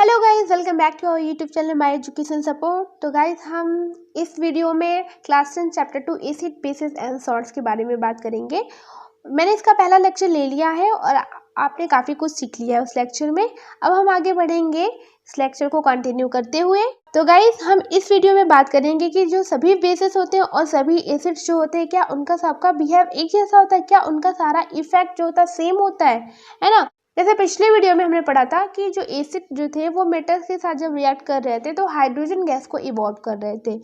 Hello guys, welcome back to our YouTube channel my education support. तो guys, हम इस video में class 10 chapter 2 acid bases and salts के बारे में बात करेंगे। मैंने इसका पहला लेक्चर ले लिया है और आपने काफ़ी कुछ सीख लिया है उस लेक्चर में। अब हम आगे बढ़ेंगे इस लेक्चर को कंटिन्यू करते हुए। तो गाइस, हम इस वीडियो में बात करेंगे कि जो सभी बेसिस होते हैं और सभी एसिड्स जो होते हैं, क्या उनका सबका बिहेव एक जैसा होता है, क्या उनका सारा इफेक्ट जो होता है सेम होता है ना। जैसे पिछले वीडियो में हमने पढ़ा था कि जो एसिड जो थे वो मेटल्स के साथ जब रिएक्ट कर रहे थे तो हाइड्रोजन गैस को इवॉल्व कर रहे थे।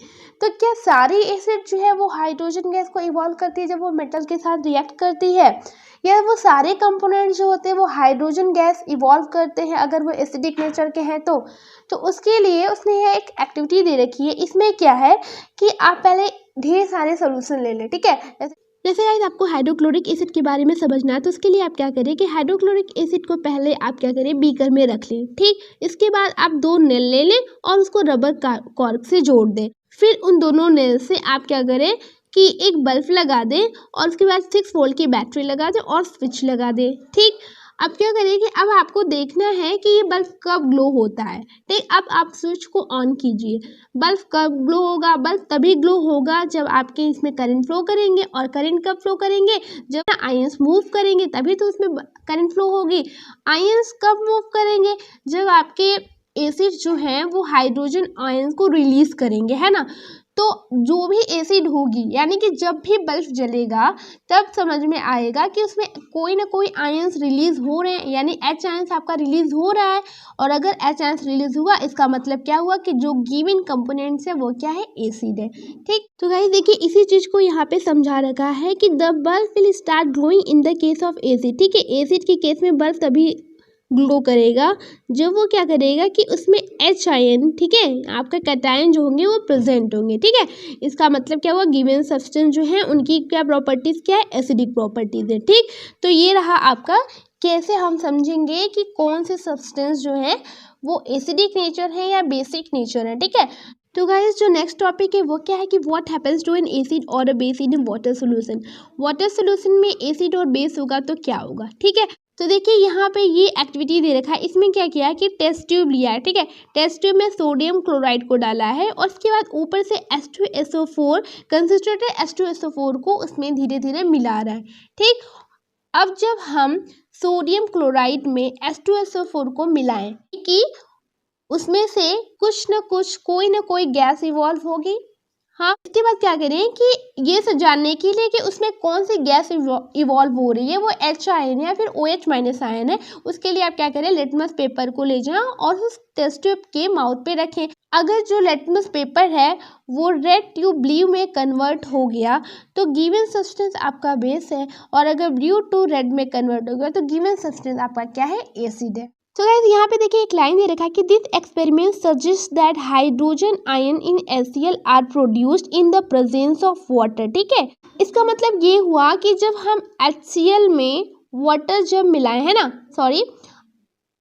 तो क्या सारी एसिड जो है वो हाइड्रोजन गैस को इवॉल्व करती है जब वो मेटल के साथ रिएक्ट करती है, या वो सारे कंपोनेंट जो होते हैं वो हाइड्रोजन गैस इवॉल्व करते हैं अगर वो एसिडिक नेचर के हैं तो उसके लिए उसने यह एक एक्टिविटी दे रखी है। इसमें क्या है कि आप पहले ढेर सारे सोल्यूशन ले लें, ठीक है। जैसे गाइस, आपको हाइड्रोक्लोरिक एसिड के बारे में समझना है तो उसके लिए आप क्या करें कि हाइड्रोक्लोरिक एसिड को पहले आप क्या करें, बीकर में रख लें। ठीक, इसके बाद आप 2 नेल ले लें और उसको रबर कॉर्क से जोड़ दें। फिर उन दोनों नेल से आप क्या करें कि एक बल्ब लगा दें और उसके बाद 6 वोल्ट की बैटरी लगा दें और स्विच लगा दें। ठीक, अब क्या करें कि अब आपको देखना है कि ये बल्ब कब ग्लो होता है। ठीक, अब आप स्विच को ऑन कीजिए। बल्ब कब ग्लो होगा? बल्ब तभी ग्लो होगा जब आपके इसमें करंट फ्लो करेंगे। और करंट कब फ्लो करेंगे? जब आयंस मूव करेंगे तभी तो उसमें करंट फ्लो होगी। आयंस कब मूव करेंगे? जब आपके एसिड जो हैं वो हाइड्रोजन आयंस को रिलीज करेंगे, है ना। तो जो भी एसिड होगी, यानी कि जब भी बल्ब जलेगा तब समझ में आएगा कि उसमें कोई ना कोई आयंस रिलीज हो रहे हैं, यानी H आयंस आपका रिलीज हो रहा है। और अगर H आयंस रिलीज हुआ, इसका मतलब क्या हुआ कि जो गिवन कंपोनेंट्स है वो क्या है, एसिड है। ठीक, तो गाइस देखिए, इसी चीज को यहाँ पे समझा रखा है कि the bulb will start glowing in the case of acid. ठीक है, एसिड के केस में बल्ब तभी ग्लो करेगा जब वो क्या करेगा कि उसमें H आयन, ठीक है, आपका कैटायन जो होंगे वो प्रेजेंट होंगे। ठीक है, इसका मतलब क्या हुआ, गिवन सब्सटेंस जो है उनकी क्या प्रॉपर्टीज, क्या है, एसिडिक प्रॉपर्टीज है। ठीक, तो ये रहा आपका कैसे हम समझेंगे कि कौन से सब्सटेंस जो है वो एसिडिक नेचर है या बेसिक नेचर है। ठीक है, तो गाइस, जो नेक्स्ट टॉपिक है वो क्या है कि what happens to an acid और a base in water solution. Water solution में एसिड और बेस होगा तो क्या होगा। ठीक है, तो देखिए यहाँ पे ये एक्टिविटी दे रखा है। इसमें क्या किया है कि टेस्ट ट्यूब लिया है। ठीक है, टेस्ट ट्यूब में सोडियम क्लोराइड को डाला है और उसके बाद ऊपर से H2SO4 कंसंट्रेटेड H2SO4 को उसमें धीरे धीरे मिला रहा है। ठीक, अब जब हम सोडियम क्लोराइड में H2SO4 को मिलाएं कि उसमें से कुछ न कुछ कोई ना कोई गैस इवॉल्व होगी। हाँ, इसके बाद क्या करें कि ये सब जानने के लिए कि उसमें कौन सी गैस इवॉल्व हो रही है, वो H आयन है या फिर OH माइनस आयन है, उसके लिए आप क्या करें, लिटमस पेपर को ले जाएं और उस टेस्ट ट्यूब के माउथ पे रखें। अगर जो लिटमस पेपर है वो रेड ट्यूब ब्लू में कन्वर्ट हो गया तो गिवन सब्सटेंस आपका बेस है, और अगर ब्लू टू रेड में कन्वर्ट हो गया तो गिवन सब्सटेंस आपका क्या है, एसिड है। तो गाइस, यहाँ पे देखिए एक लाइन दे रखा है कि this experiment suggest that hydrogen ion in HCl are produced in the presence of water. ठीक है, इसका मतलब ये हुआ कि जब हम HCl में वाटर जब मिलाए, है ना, सॉरी,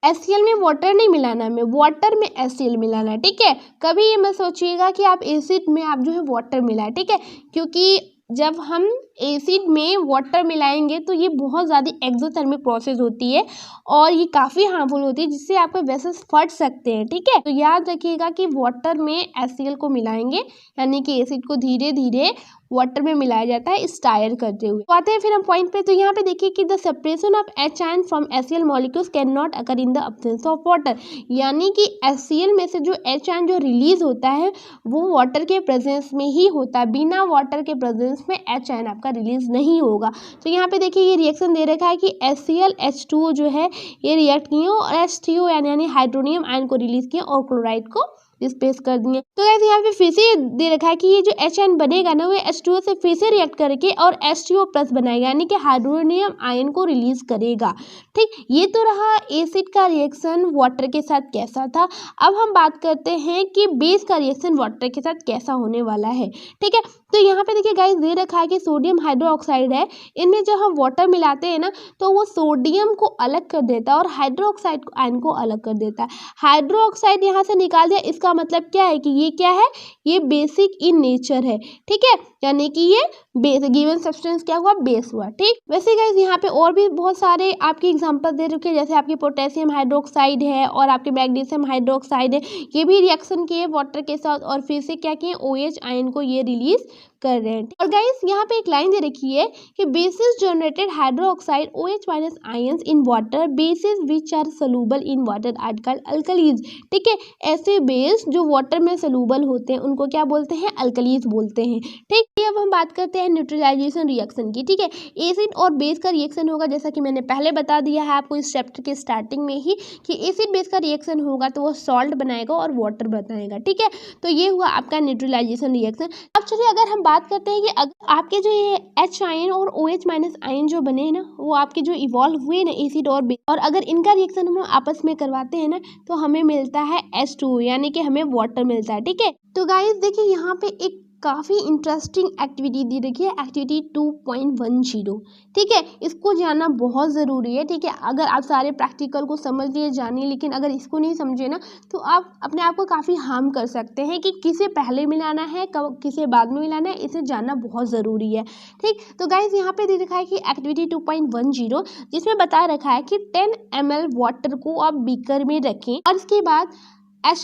HCl में वाटर नहीं मिलाना, हमें वाटर में HCl मिलाना है। ठीक है, कभी ये मत सोचिएगा कि आप एसिड में आप जो है वाटर मिलाए। ठीक है, क्योंकि जब हम एसिड में वाटर मिलाएंगे तो ये बहुत ज़्यादा एक्सोथर्मिक प्रोसेस होती है और ये काफ़ी हार्मफुल होती है, जिससे आपके वेसल्स फट सकते हैं। ठीक है, तो याद रखिएगा कि वाटर में HCl को मिलाएंगे, यानी कि एसिड को धीरे धीरे वाटर में मिलाया जाता है स्टायर करते हुए। तो आते हैं फिर हम पॉइंट पे। तो यहाँ पे देखिए कि the separation of H ion from HCl molecules can not occur in the absence of water, यानी कि HCl में से जो H आयन जो रिलीज होता है वो वाटर के प्रेजेंस में ही होता है, बिना वाटर के प्रेजेंस में H आयन आपका रिलीज नहीं होगा। तो यहाँ पे देखिए ये रिएक्शन दे रखा है कि HCl H2O जो है ये रिएक्ट किए और H3O यानी हाइड्रोनियम आयन को रिलीज किए और क्लोराइड को डिस्प्लेस कर दिए। तो गाइस, यहाँ पे फिर से दे रखा है कि ये जो H आयन बनेगा ना वो H2O से फिर से रिएक्ट करके और H2O प्लस बनाएगा, यानी कि हाइड्रोनियम आयन को रिलीज करेगा। ठीक, ये तो रहा एसिड का रिएक्शन वाटर के साथ कैसा था। अब हम बात करते हैं कि बेस का रिएक्शन वाटर के साथ कैसा होने वाला है। ठीक है, तो यहाँ पे देखिए गाइस दे रखा है कि सोडियम हाइड्रोक्साइड है, इनमें जब हम वाटर मिलाते हैं ना तो वो सोडियम को अलग कर देता है और हाइड्रोक्साइड आयन को अलग कर देता है। हाइड्रोक्साइड यहाँ से निकाल दिया, इसका उसका मतलब क्या है कि ये क्या है, ये बेसिक इन नेचर है, ठीक है, यानी कि ये गिवन सब्सटेंस क्या हुआ, बेस हुआ, ठीक। वैसे गाइस यहाँ पे और भी बहुत सारे आपके एग्जांपल दे रखे हैं, जैसे आपकी पोटेशियम हाइड्रोक्साइड है और आपके मैग्नीशियम हाइड्रोक्साइड है, ये भी रिएक्शन किए वाटर के साथ और फिर से क्या किए, OH आयन को ये रिलीज कर रहे हैं। और गाइस यहाँ पे एक लाइन दे रखी है कि bases generated hydroxide OH minus ions in water, bases which are soluble in water are called alkalis, ठीक है। ऐसे बेस जो वाटर में सॉल्युबल होते हैं उनको क्या बोलते हैं, अल्कलीज बोलते हैं, ठीक। अब हम बात करते हैं न्यूट्रलाइजेशन रिएक्शन की, ठीक है। एसिड और बेस का रिएक्शन होगा, जैसा कि मैंने पहले बता दिया है आपको इस चैप्टर के स्टार्टिंग में ही कि एसिड बेस का रिएक्शन होगा तो वो सॉल्ट बनाएगा और वाटर बनाएगा, ठीक है। तो ये हुआ आपका न्यूट्रलाइजेशन रिएक्शन। अब चलिए अगर हम बात करते हैं कि अगर आपके जो ये H आयन और OH माइनस आयन जो बने हैं ना, वो आपके जो इवॉल्व हुए ना एसिड और बेस, और अगर इनका रिएक्शन हम आपस में करवाते हैं ना तो हमें मिलता है H2, यानी कि हमें वाटर मिलता है, ठीक है। तो गाइस देखिए यहाँ पे एक काफ़ी इंटरेस्टिंग एक्टिविटी दी रखी है, एक्टिविटी 2.10, ठीक है। इसको जानना बहुत ज़रूरी है, ठीक है। अगर आप सारे प्रैक्टिकल को समझ लिए जानिए, लेकिन अगर इसको नहीं समझे ना तो आप अपने आप को काफ़ी हार्म कर सकते हैं कि किसे पहले मिलाना है, कब किसे बाद में मिलाना है, इसे जानना बहुत ज़रूरी है, ठीक। तो गाइस यहाँ पे दे रखा है कि एक्टिविटी 2.10 जिसमें बता रखा है कि 10 ml वाटर को आप बीकर में रखें और इसके बाद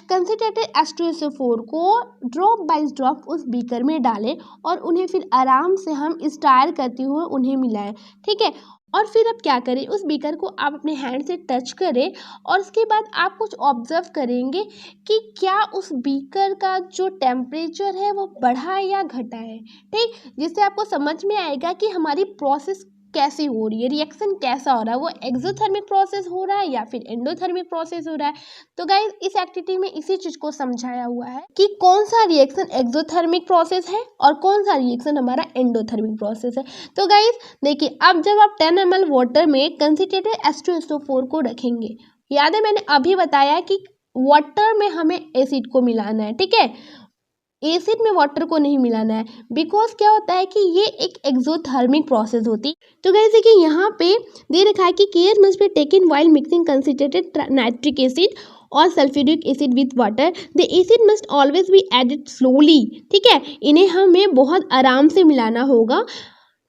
कंसंट्रेटेड H2SO4 को ड्रॉप बाय ड्रॉप उस बीकर में डालें और उन्हें फिर आराम से हम स्टार करते हुए उन्हें मिलाएं, ठीक है। और फिर अब क्या करें, उस बीकर को आप अपने हैंड से टच करें और उसके बाद आप कुछ ऑब्जर्व करेंगे कि क्या उस बीकर का जो टेम्परेचर है वो बढ़ा या घटा है, ठीक। जिससे आपको समझ में आएगा कि हमारी प्रोसेस कैसी हो रही है, रिएक्शन कैसा हो रहा है, वो एक्सोथर्मिक प्रोसेस हो रहा है या फिर एंडोथर्मिक प्रोसेस हो रहा है। तो गाइस इस एक्टिविटी में इसी चीज को समझाया हुआ है कि कौन सा रिएक्शन एक्सोथर्मिक प्रोसेस है और कौन सा रिएक्शन हमारा एंडोथर्मिक प्रोसेस है। तो गाइस देखिए, अब जब आप 10 ml वाटर में कंसंट्रेटेड H2SO4 को रखेंगे, याद है मैंने अभी बताया कि वाटर में हमें एसिड को मिलाना है, ठीक है, एसिड में वाटर को नहीं मिलाना है, बिकॉज क्या होता है कि ये एक एक्सोथर्मिक प्रोसेस होती। तो गाइस देखिए यहाँ पे दे रखा है कि care must be taken while mixing concentrated nitric acid और sulphuric acid with water, the acid must always be added slowly, ठीक है। इन्हें हमें बहुत आराम से मिलाना होगा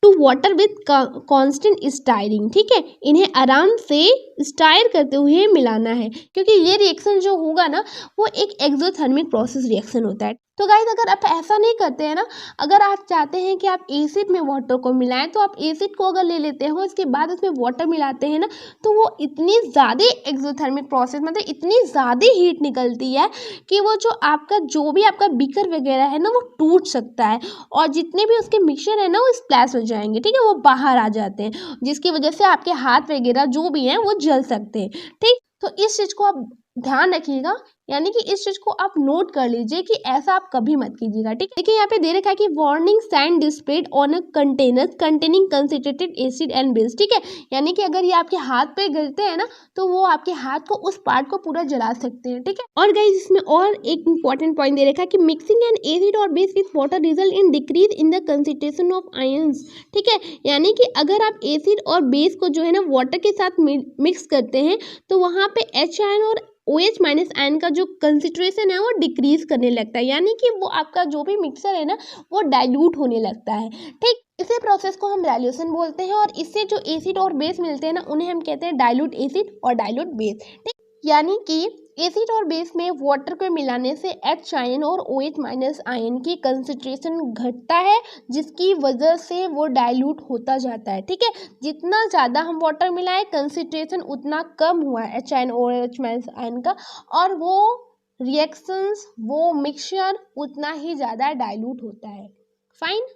to water with constant stirring, ठीक है। इन्हें आराम से स्टायर करते हुए मिलाना है, क्योंकि ये रिएक्शन जो होगा ना वो एक एक्सोथर्मिक प्रोसेस रिएक्शन होता है। तो गाइस अगर आप ऐसा नहीं करते हैं ना, अगर आप चाहते हैं कि आप एसिड में वाटर को मिलाएं तो आप एसिड को अगर ले लेते हो इसके बाद उसमें वाटर मिलाते हैं ना तो वो इतनी ज़्यादा एक्सोथर्मिक प्रोसेस, मतलब इतनी ज़्यादा हीट निकलती है कि वो जो भी आपका बीकर वगैरह है ना वो टूट सकता है और जितने भी उसके मिक्सचर है ना वो स्प्लैश हो जाएंगे, ठीक है, वो बाहर आ जाते हैं, जिसकी वजह से आपके हाथ वगैरह जो भी हैं वो जल सकते हैं, ठीक। तो इस चीज़ को आप ध्यान रखिएगा, यानी कि इस चीज को आप नोट कर लीजिए कि ऐसा आप कभी मत कीजिएगा, ठीक है। देखिए यहाँ पे दे रखा है कि warning sign displayed on a container containing concentrated acid and base, ठीक है। यानी कि अगर ये आपके हाथ पे गिरते हैं ना तो वो आपके हाथ को उस पार्ट को पूरा जला सकते हैं, ठीक है। और गाइस इसमें और एक इंपॉर्टेंट पॉइंट दे रखा है कि मिक्सिंग एन एसिड और base with water result in decrease in the concentration of ions, ठीक है। यानी कि अगर आप एसिड और बेस को जो है ना वाटर के साथ मिक्स करते हैं तो वहाँ पे H आयन और OH माइनस आयन का जो कंसंट्रेशन है वो डिक्रीज करने लगता है, यानी कि वो आपका जो भी मिक्सर है ना वो डाइल्यूट होने लगता है, ठीक। इसी प्रोसेस को हम डाइल्यूशन बोलते हैं और इससे जो एसिड और बेस मिलते हैं ना उन्हें हम कहते हैं डाइल्यूट एसिड और डाइल्यूट बेस, ठीक। यानी कि एसिड और बेस में वाटर को मिलाने से H आयन और OH माइनस आयन की कंसंट्रेशन घटता है, जिसकी वजह से वो डाइल्यूट होता जाता है, ठीक है। जितना ज़्यादा हम वाटर मिलाएं कंसंट्रेशन उतना कम हुआ है H आयन और OH माइनस आयन का, और वो रिएक्शंस वो मिक्सचर उतना ही ज़्यादा डाइल्यूट होता है, फाइन।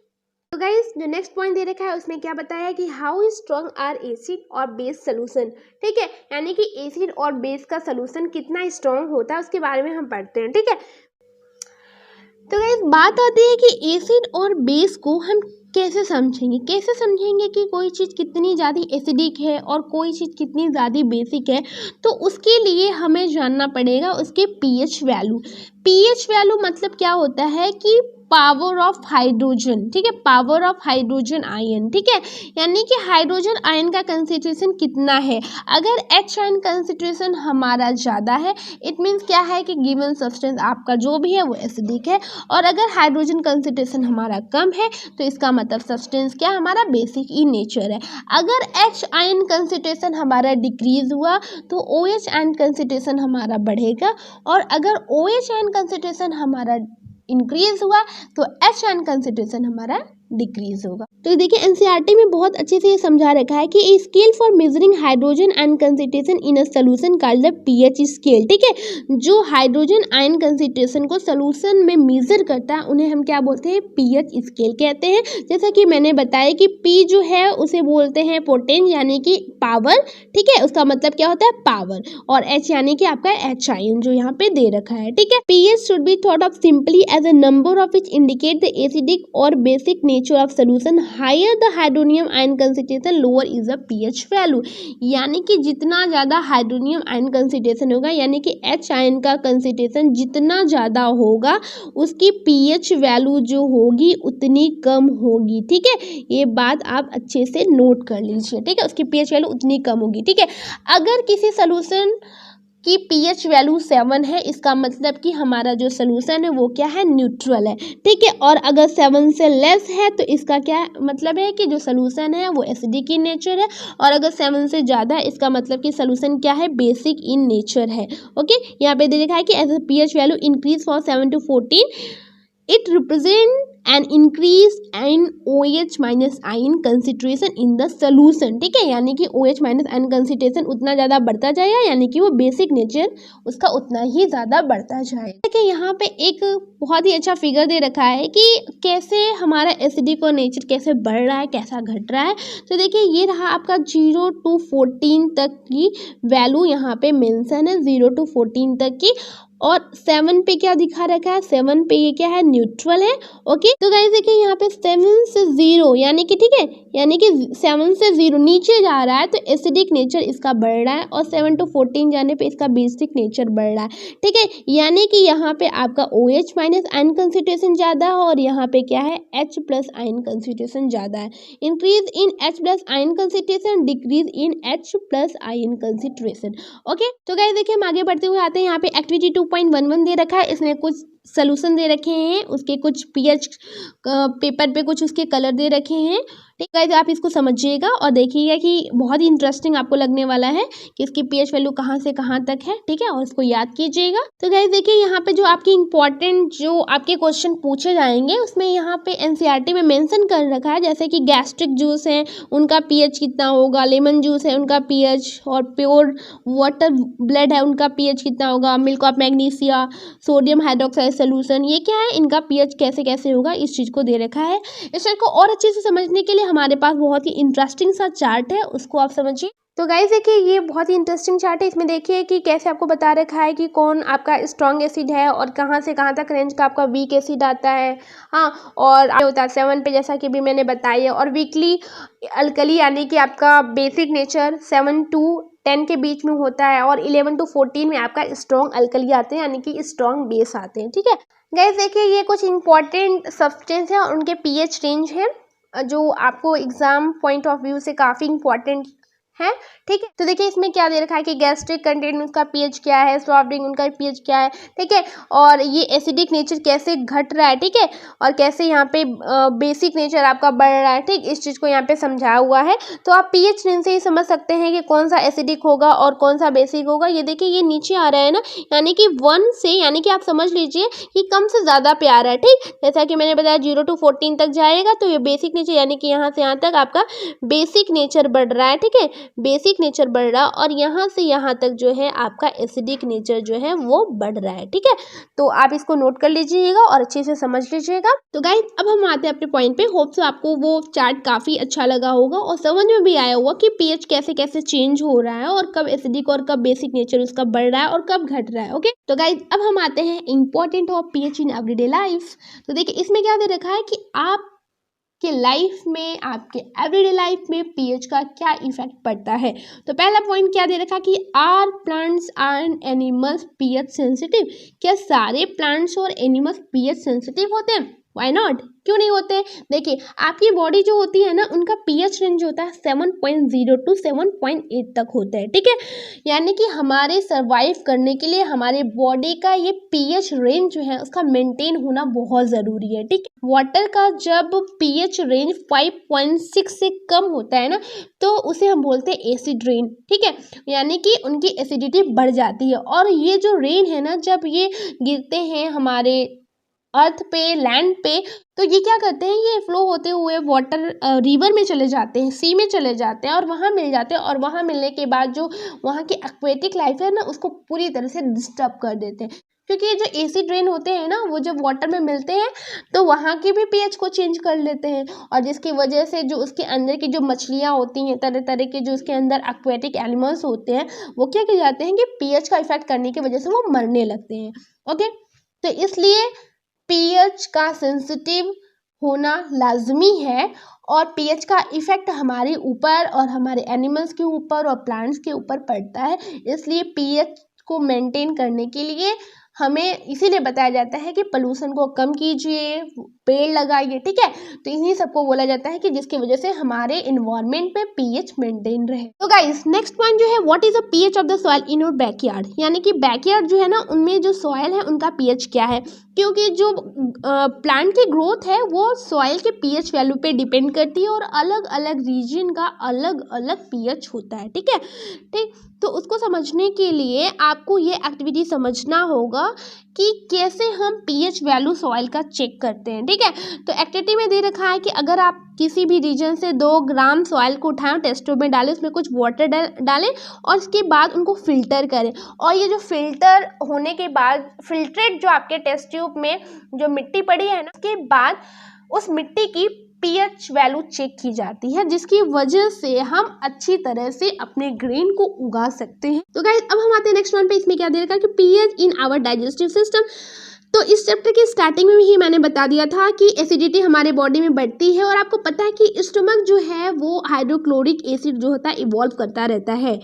तो गाइस जो नेक्स्ट पॉइंट दे रखा है उसमें क्या बताया है कि हाउ स्ट्रॉन्ग आर एसिड और बेस सोल्यूशन, ठीक है। यानी कि एसिड और बेस का सोल्यूशन कितना स्ट्रॉन्ग होता है उसके बारे में हम पढ़ते हैं, ठीक है। तो गाइस बात आती है कि एसिड और बेस को हम कैसे समझेंगे कि कोई चीज़ कितनी ज़्यादा एसिडिक है और कोई चीज़ कितनी ज़्यादा बेसिक है। तो उसके लिए हमें जानना पड़ेगा उसके pH वैल्यू। pH वैल्यू मतलब क्या होता है कि पावर ऑफ हाइड्रोजन, ठीक है, पावर ऑफ हाइड्रोजन आयन, ठीक है, यानी कि हाइड्रोजन आयन का कंसंट्रेशन कितना है। अगर H आयन कंसंट्रेशन हमारा ज़्यादा है, इट मीन्स क्या है कि गिवन सब्सटेंस आपका जो भी है वो एसिडिक है, और अगर हाइड्रोजन कंसंट्रेशन हमारा कम है तो इसका मतलब सब्सटेंस क्या हमारा बेसिक इन नेचर है। अगर H आयन कंसंट्रेशन हमारा डिक्रीज हुआ तो OH आयन कंसंट्रेशन हमारा बढ़ेगा, और अगर OH आयन कंसंट्रेशन हमारा इंक्रीज हुआ तो H आयन कंसंट्रेशन हमारा डिक्रीज होगा। तो देखिए एनसीईआरटी में बहुत अच्छे से ये समझा रखा है कि scale for measuring hydrogen ion concentration in a solution called the pH scale, ठीक है, जो हाइड्रोजन आयन कंसंट्रेशन को सॉल्यूशन में मेजर करता है उन्हें हम क्या बोलते हैं, पीएच स्केल कहते हैं। जैसा कि मैंने बताया कि पी जो है उसे बोलते हैं पोटेंस यानी कि पावर, ठीक है, उसका मतलब क्या होता है पावर, और एच यानी कि आपका एच आयन जो यहाँ पे दे रखा है, ठीक है। PH should be thought of simply as a number of which indicate the acidic और basic nature of solution, higher the hydronium ion concentration lower is the pH value, यानी कि जितना ज़्यादा हाइड्रोनियम आयन कंसंट्रेशन होगा यानी कि H ion का concentration जितना ज़्यादा होगा उसकी पीएच वैल्यू जो होगी उतनी कम होगी, ठीक है, ये बात आप अच्छे से नोट कर लीजिए, ठीक है, उसकी पीएच वैल्यू उतनी कम होगी, ठीक है। अगर किसी सॉल्यूशन की पीएच वैल्यू 7 है इसका मतलब कि हमारा जो सॉल्यूशन है वो क्या है, न्यूट्रल है, ठीक है, और अगर 7 से लेस है तो इसका क्या मतलब है कि जो सॉल्यूशन है वो एसिडिक इन नेचर है, और अगर 7 से ज़्यादा है इसका मतलब कि सॉल्यूशन क्या है, बेसिक इन नेचर है। ओके, यहाँ पे दे रखा है कि as a pH value increase for 7 to 14 it represent an increase in OH minus ion concentration in the solution, ठीक है, यानी कि OH minus ion concentration उतना ज़्यादा बढ़ता जाएगा यानी कि वो बेसिक नेचर उसका उतना ही ज़्यादा बढ़ता जाएगा। देखिए यहाँ पे एक बहुत ही अच्छा फिगर दे रखा है कि कैसे हमारा एसिडिक और नेचर कैसे बढ़ रहा है कैसा घट रहा है। तो देखिए ये रहा आपका 0 to 14 तक की वैल्यू यहाँ पे मेंशन है, 0 to 14 तक की, और 7 पे क्या दिखा रखा है, 7 पे ये क्या है, न्यूट्रल है। ओके, तो गाइस देखिए यहाँ पे 7 से 0 यानी कि, ठीक है, यानी कि 7 से 0 नीचे जा रहा है तो एसिडिक नेचर इसका बढ़ रहा है, और 7 to 14 जाने पे इसका बेसिक नेचर बढ़ रहा है, ठीक है, यानी कि यहाँ पे आपका OH माइनस आयन कंसंट्रेशन ज़्यादा है और यहाँ पे क्या है, H प्लस आयन कंसंट्रेशन ज़्यादा है। Increase in H plus ion concentration, decrease in H plus ion concentration. Okay, तो गाइस देखिए हम आगे बढ़ते हुए आते हैं, यहाँ पे एक्टिविटी 2.11 दे रखा है, इसमें कुछ सोल्यूशन दे रखे हैं, उसके कुछ पीएच पेपर पे कुछ उसके कलर दे रखे हैं, ठीक है, तो आप इसको समझिएगा और देखिएगा कि बहुत ही इंटरेस्टिंग आपको लगने वाला है कि इसकी पीएच वैल्यू कहाँ से कहाँ तक है, ठीक है, और इसको याद कीजिएगा। तो गाइस देखिए यहाँ पे जो आपकी इंपॉर्टेंट जो आपके क्वेश्चन पूछे जाएंगे उसमें यहाँ पे एनसीईआरटी में मेंशन कर रखा है, जैसे कि गैस्ट्रिक जूस है उनका पीएच कितना होगा, लेमन जूस है उनका पीएच, और प्योर वाटर ब्लेड है उनका पीएच कितना होगा, milk of magnesia, sodium hydroxide solution, ये क्या है, इनका पीएच कैसे कैसे होगा, इस चीज़ को दे रखा है। इस चीज़ को और अच्छे से समझने के लिए हमारे पास बहुत ही इंटरेस्टिंग सा चार्ट है, उसको आप समझिए। तो गाइस देखिए ये बहुत ही इंटरेस्टिंग चार्ट है, इसमें देखिए कि कैसे आपको बता रखा है कि कौन आपका स्ट्रॉन्ग एसिड है और कहाँ से कहाँ तक रेंज का आपका वीक एसिड आता है। हाँ, और होता है 7 पे जैसा कि भी मैंने बताया, और वीकली अल्कली यानी कि आपका बेसिक नेचर 7 to 10 के बीच में होता है, और 11 to 14 में आपका स्ट्रॉन्ग अल्कली आते हैं यानी कि स्ट्रॉन्ग बेस आते हैं, ठीक है। गाइस देखिए ये कुछ इंपॉर्टेंट सब्सटेंस है और उनके पीएच रेंज है जो आपको एग्जाम पॉइंट ऑफ व्यू से काफ़ी इंपॉर्टेंट है, ठीक है। तो देखिए इसमें क्या दे रखा है कि गैस्ट्रिक कंटेंट उसका पीएच क्या है, सॉफ्ट ड्रिंक उनका पीएच क्या है, ठीक है, और ये एसिडिक नेचर कैसे घट रहा है, ठीक है, और कैसे यहाँ पे बेसिक नेचर आपका बढ़ रहा है, ठीक, इस चीज़ को यहाँ पे समझाया हुआ है। तो आप पीएच रेंज से ही समझ सकते हैं कि कौन सा एसिडिक होगा और कौन सा बेसिक होगा। ये देखिए ये नीचे आ रहा है ना, यानी कि 1 से, यानी कि आप समझ लीजिए कि कम से ज़्यादा पे आ रहा है, ठीक, जैसा कि मैंने बताया 0 to 14 तक जाएगा तो ये बेसिक नेचर यानी कि यहाँ से यहाँ तक आपका बेसिक नेचर बढ़ रहा है, ठीक है, बेसिक नेचर बढ़ रहा है, और यहाँ से यहाँ तक जो है आपका एसिडिक नेचर जो है वो बढ़ रहा है, ठीक है। तो आप इसको नोट कर लीजिएगा और अच्छे से समझ लीजिएगा। तो गाइस अब हम आते हैं अपने पॉइंट पे। होप सो आपको वो चार्ट काफ़ी अच्छा लगा होगा और समझ में भी आया होगा कि पीएच कैसे कैसे चेंज हो रहा है और कब एसिडिक और कब बेसिक नेचर उसका बढ़ रहा है और कब घट रहा है। ओके, तो गाइस अब हम आते हैं important of pH in everyday life. तो देखिए इसमें क्या दे रखा है कि आप के लाइफ में, आपके एवरीडे लाइफ में पीएच का क्या इफेक्ट पड़ता है। तो पहला पॉइंट क्या दे रखा कि are plants and animals pH sensitive, क्या सारे प्लांट्स और एनिमल्स पीएच सेंसिटिव होते हैं। व्हाई नॉट, क्यों नहीं होते? देखिए आपकी बॉडी जो होती है ना, उनका पीएच रेंज होता है 7.0 टू 7.8 तक होता है, ठीक है। यानी कि हमारे सर्वाइव करने के लिए हमारे बॉडी का ये पीएच रेंज जो है उसका मेंटेन होना बहुत ज़रूरी है, ठीक है। वाटर का जब पीएच रेंज 5.6 से कम होता है ना, तो उसे हम बोलते हैं एसिड रेन, ठीक है। यानी कि उनकी एसिडिटी बढ़ जाती है। और ये जो रेन है ना, जब ये गिरते हैं हमारे अर्थ पे, लैंड पे, तो ये क्या करते हैं, ये फ्लो होते हुए वाटर रिवर में चले जाते हैं, सी में चले जाते हैं और वहाँ मिल जाते हैं। और वहाँ मिलने के बाद जो वहाँ की एक्वेटिक लाइफ है ना, उसको पूरी तरह से डिस्टर्ब कर देते हैं। क्योंकि ये जो एसिड रेन होते हैं ना, वो जब वाटर में मिलते हैं तो वहाँ की भी पीएच को चेंज कर लेते हैं। और जिसकी वजह से जो उसके अंदर की जो मछलियाँ होती हैं, तरह तरह के जो उसके अंदर एक्वेटिक एनिमल्स होते हैं, वो क्या कर जाते हैं कि पीएच का इफेक्ट करने की वजह से वो मरने लगते हैं। ओके, तो इसलिए पीएच का सेंसिटिव होना लाजमी है। और पीएच का इफेक्ट हमारे ऊपर और हमारे एनिमल्स के ऊपर और प्लांट्स के ऊपर पड़ता है। इसलिए पीएच को मेंटेन करने के लिए हमें इसीलिए बताया जाता है कि पोल्यूशन को कम कीजिए, पेड़ लगाइए, ठीक है। तो इन्हीं सबको बोला जाता है कि जिसकी वजह से हमारे इन्वायरमेंट पे पीएच मेंटेन रहे। तो गाइस नेक्स्ट पॉइंट जो है, what is the pH of the soil in your backyard. यानी कि बैकयार्ड जो है ना, उनमें जो सॉइल है उनका पीएच क्या है। क्योंकि जो प्लांट की ग्रोथ है वो सॉइल के पीएच वैल्यू पे डिपेंड करती है। और अलग अलग रीजन का अलग अलग पीएच होता है, ठीक है। ठीक, तो उसको समझने के लिए आपको ये एक्टिविटी समझना होगा कि कैसे हम पीएच वैल्यू सॉइल का चेक करते हैं, ठीक है। तो एक्टिविटी में दे रखा है कि अगर आप किसी भी रीजन से 2 ग्राम सॉइल को उठाएं, टेस्ट ट्यूब में डालें, उसमें कुछ वाटर डालें और उसके बाद उनको फिल्टर करें। और ये जो फिल्टर होने के बाद, फिल्ट्रेट जो आपके टेस्ट ट्यूब में जो मिट्टी पड़ी है ना, उसके बाद उस मिट्टी की पीएच वैल्यू चेक की जाती है, जिसकी वजह से हम अच्छी तरह से अपने ग्रेन को उगा सकते हैं। तो गाइस अब हम आते हैं नेक्स्ट वन पे। इसमें क्या दे रखा है कि pH in our digestive system. तो इस चैप्टर के स्टार्टिंग में ही मैंने बता दिया था कि एसिडिटी हमारे बॉडी में बढ़ती है। और आपको पता है कि स्टमक जो है वो हाइड्रोक्लोरिक एसिड जो होता है इवॉल्व करता रहता है।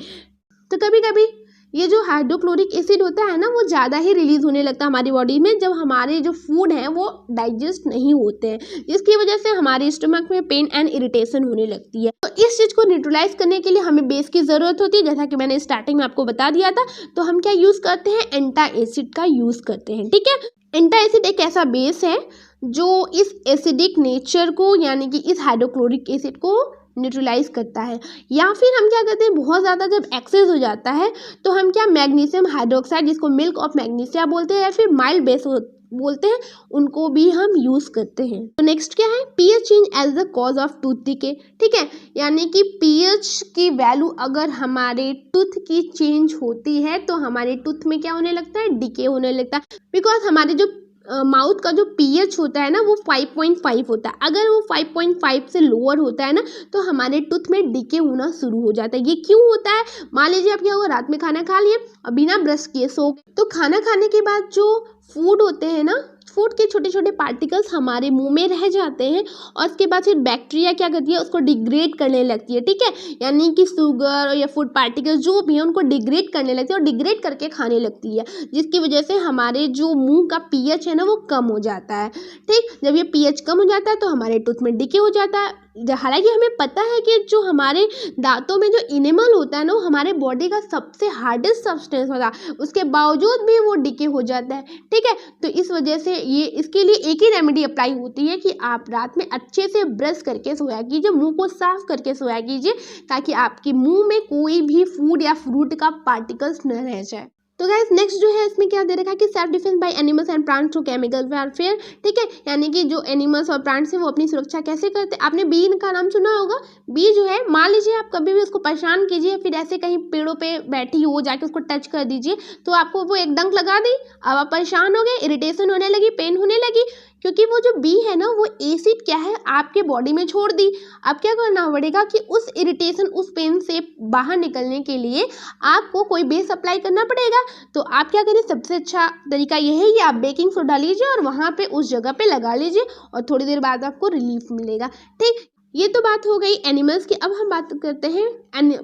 तो कभी कभी ये जो हाइड्रोक्लोरिक एसिड होता है ना, वो ज़्यादा ही रिलीज होने लगता है हमारी बॉडी में जब हमारे जो फूड है वो डाइजेस्ट नहीं होते हैं, जिसकी वजह से हमारे स्टमक में पेन एंड इरिटेशन होने लगती है। तो इस चीज़ को न्यूट्रलाइज करने के लिए हमें बेस की ज़रूरत होती है, जैसा कि मैंने स्टार्टिंग में आपको बता दिया था। तो हम क्या यूज़ करते हैं, एंटा एसिड का यूज़ करते हैं, ठीक है। एंटा एसिड एक ऐसा बेस है जो इस एसिडिक नेचर को, यानी कि इस हाइड्रोक्लोरिक एसिड को न्यूट्रलाइज करता है। या फिर हम क्या करते हैं, बहुत ज़्यादा जब एक्सेस हो जाता है तो हम क्या, मैग्नीशियम हाइड्रोक्साइड, जिसको मिल्क ऑफ मैग्नीशिया बोलते हैं, या फिर माइल्ड बेस बोलते हैं, उनको भी हम यूज़ करते हैं। तो नेक्स्ट क्या है, pH change as the cause of tooth decay, ठीक है। यानी कि पीएच की वैल्यू अगर हमारे टूथ की चेंज होती है तो हमारे टूथ में क्या होने लगता है, डिके होने लगता है। बिकॉज हमारे जो माउथ का जो पीएच होता है ना वो 5.5 होता है। अगर वो 5.5 से लोअर होता है ना तो हमारे टूथ में डिके होना शुरू हो जाता है। ये क्यों होता है, मान लीजिए आप क्या हुआ, रात में खाना खा लिए और बिना ब्रश किए सो गए, तो खाना खाने के बाद जो फूड होते हैं ना, फूड के छोटे छोटे पार्टिकल्स हमारे मुंह में रह जाते हैं और उसके बाद फिर बैक्टीरिया क्या करती है, उसको डिग्रेड करने लगती है, ठीक है। यानी कि शुगर या फूड पार्टिकल्स जो भी है उनको डिग्रेड करने लगती है और डिग्रेड करके खाने लगती है, जिसकी वजह से हमारे जो मुंह का पीएच है ना वो कम हो जाता है, ठीक। जब ये पीएच कम हो जाता है तो हमारे टूथ में डिके हो जाता है। हालांकि हमें पता है कि जो हमारे दांतों में जो इनेमल होता है ना वो हमारे बॉडी का सबसे हार्डेस्ट सब्सटेंस होता है, उसके बावजूद भी वो डिके हो जाता है, ठीक है। तो इस वजह से ये, इसके लिए एक ही रेमेडी अप्लाई होती है कि आप रात में अच्छे से ब्रश करके सोया कीजिए, मुंह को साफ करके सोया कीजिए, ताकि आपके मुंह में कोई भी फूड या फ्रूट का पार्टिकल्स न रह जाए। तो गाइस नेक्स्ट जो है इसमें क्या दे रखा है कि self defence by animals and plants through chemical warfare, ठीक है। यानी कि जो एनिमल्स और प्लांट्स हैं वो अपनी सुरक्षा कैसे करते हैं। आपने बी का नाम सुना होगा। बी जो है, मान लीजिए आप कभी भी उसको परेशान कीजिए, फिर ऐसे कहीं पेड़ों पे बैठी हो, जाके उसको टच कर दीजिए तो आपको वो एक डंक लगा दी, अब आप परेशान हो गए, इरिटेशन होने लगी, पेन होने लगी, क्योंकि वो जो बी है ना वो एसिड क्या है आपके बॉडी में छोड़ दी। अब क्या करना पड़ेगा कि उस इरिटेशन, उस पेन से बाहर निकलने के लिए आपको कोई बेस अप्लाई करना पड़ेगा। तो आप क्या करें, सबसे अच्छा तरीका यह है कि आप बेकिंग सोडा लीजिए और वहाँ पे उस जगह पे लगा लीजिए और थोड़ी देर बाद आपको रिलीफ मिलेगा, ठीक। ये तो बात हो गई एनिमल्स की। अब हम बात करते हैं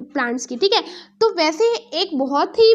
प्लांट्स की, ठीक है। तो वैसे एक बहुत ही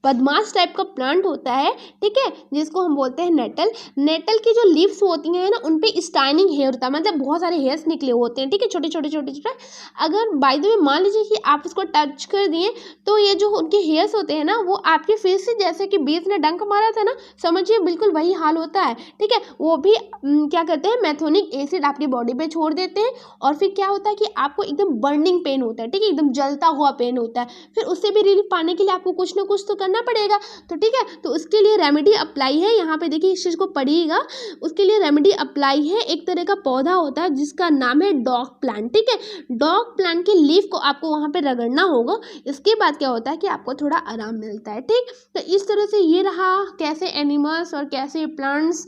बदमाश टाइप का प्लांट होता है, ठीक है, जिसको हम बोलते हैं नेटल। नेटल की जो लीव्स होती हैं ना, उन पे स्टाइनिंग हेयर होता है, मतलब बहुत सारे हेयर्स निकले होते हैं, ठीक है, छोटे छोटे छोटे छोटे। अगर बाय द वे मान लीजिए कि आप उसको टच कर दिए तो ये जो उनके हेयर्स होते हैं ना, वो आपके फेस से जैसे कि बीज ने डंक मारा था ना, समझिए बिल्कुल वही हाल होता है, ठीक है। वो भी क्या करते हैं, मैथोनिक एसिड आपकी बॉडी पे छोड़ देते हैं, और फिर क्या होता है कि आपको एकदम बर्निंग पेन होता है, ठीक है, एकदम जलता हुआ पेन होता है। फिर उससे भी रिलीफ पाने के लिए आपको कुछ ना कुछ तो करना पड़ेगा, तो ठीक है। तो उसके लिए रेमेडी अप्लाई है, यहाँ पे देखिए इस चीज़ को पढ़िएगा। उसके लिए रेमेडी अप्लाई है, एक तरह का पौधा होता है जिसका नाम है डॉग प्लांट, ठीक है। डॉग प्लांट के लीफ को आपको वहाँ पे रगड़ना होगा। इसके बाद क्या होता है कि आपको थोड़ा आराम मिलता है, ठीक। तो इस तरह से ये रहा कैसे एनिमल्स और कैसे प्लांट्स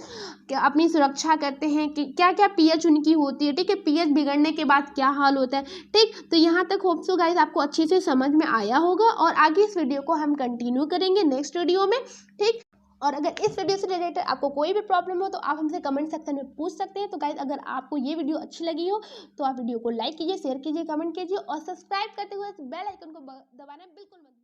अपनी सुरक्षा करते हैं, कि क्या क्या पीएच उनकी होती है, ठीक है, पीएच बिगड़ने के बाद क्या हाल होता है, ठीक। तो यहाँ तक होप सो गाइस आपको अच्छे से समझ में आया होगा, और आगे इस वीडियो को हम कंटिन्यू करेंगे नेक्स्ट वीडियो में, ठीक। और अगर इस वीडियो से रिलेटेड आपको कोई भी प्रॉब्लम हो तो आप हमसे कमेंट सेक्शन में पूछ सकते हैं। तो गाइस अगर आपको ये वीडियो अच्छी लगी हो तो आप वीडियो को लाइक कीजिए, शेयर कीजिए, कमेंट कीजिए, और सब्सक्राइब करते हुए बेल आइकन को दबाना बिल्कुल मत